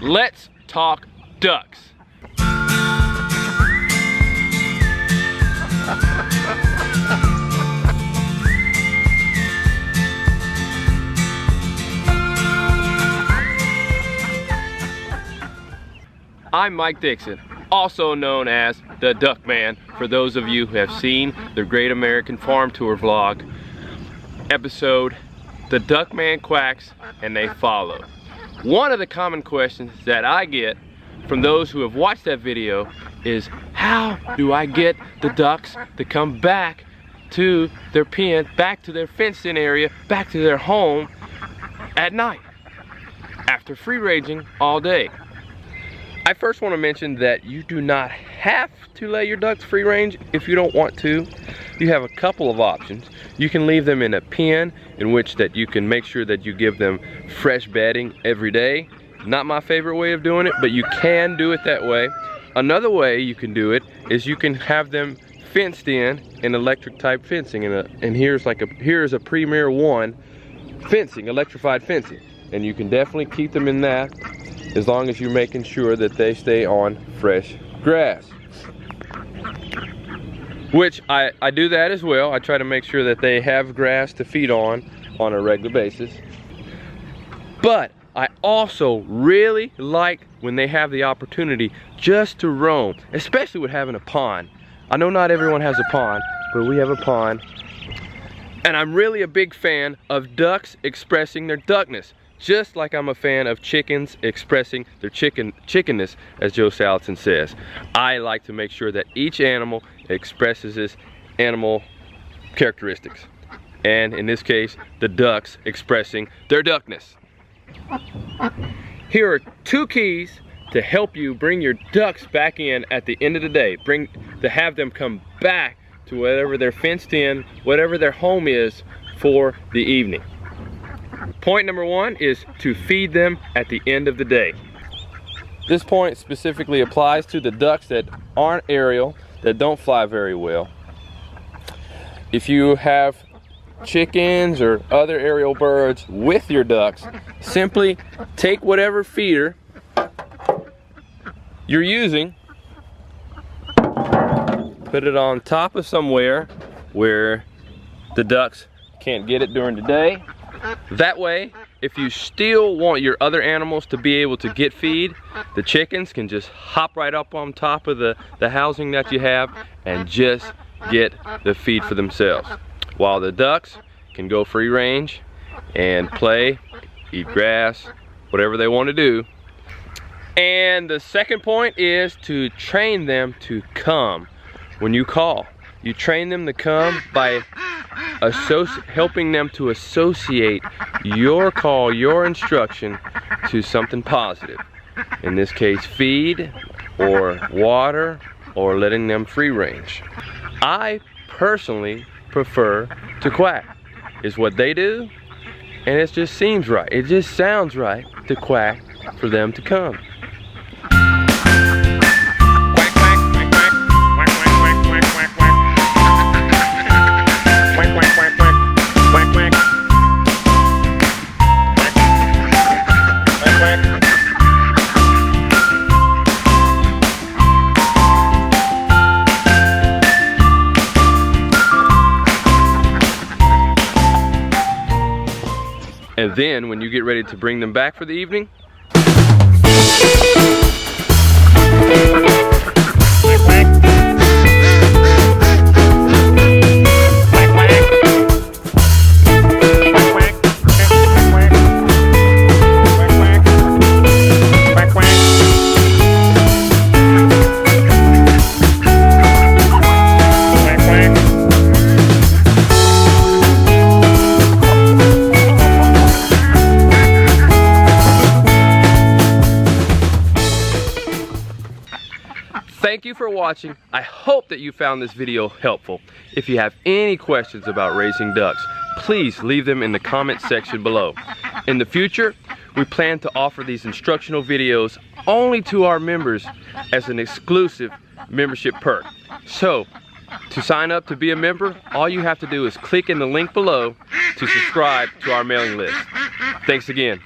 let's talk ducks. I'm Mike Dixon, also known as the Duck Man, for those of you who have seen the Great American Farm Tour vlog episode, The Duck Man Quacks and They Follow. One of the common questions that I get from those who have watched that video is, how do I get the ducks to come back to their pen, back to their fenced-in area, back to their home at night after free ranging all day? I first want to mention that you do not have to let your ducks free range if you don't want to. You have a couple of options. You can leave them in a pen in which that you can make sure that you give them fresh bedding every day. Not my favorite way of doing it, but you can do it that way. Another way you can do it is you can have them fenced in electric type fencing, and here's a Premier 1 fencing, electrified fencing, and you can definitely keep them in that, as long as you're making sure that they stay on fresh grass. Which I do that as well. I try to make sure that they have grass to feed on a regular basis. But I also really like when they have the opportunity just to roam, especially with having a pond. I know not everyone has a pond, but we have a pond. And I'm really a big fan of ducks expressing their duckness. Just like I'm a fan of chickens expressing their chickenness, as Joe Salatin says. I like to make sure that each animal expresses its animal characteristics. And in this case, the ducks expressing their duckness. Here are 2 keys to help you bring your ducks back in at the end of the day. To have them come back to whatever they're fenced in, whatever their home is for the evening. Point number 1 is to feed them at the end of the day. This point specifically applies to the ducks that aren't aerial, that don't fly very well. If you have chickens or other aerial birds with your ducks, simply take whatever feeder you're using, put it on top of somewhere where the ducks can't get it during the day. That way, if you still want your other animals to be able to get feed, the chickens can just hop right up on top of the housing that you have and just get the feed for themselves. While the ducks can go free range and play, eat grass, whatever they want to do. And the second point is to train them to come when you call. You train them to come by helping them to associate your call, your instruction, to something positive. In this case, feed or water or letting them free range. I personally prefer to quack. It's what they do, and it just seems right. It just sounds right to quack for them to come. And then when you get ready to bring them back for the evening, thank you for watching. I hope that you found this video helpful. If you have any questions about raising ducks, please leave them in the comment section below. In the future, we plan to offer these instructional videos only to our members as an exclusive membership perk. So, to sign up to be a member, all you have to do is click in the link below to subscribe to our mailing list. Thanks again.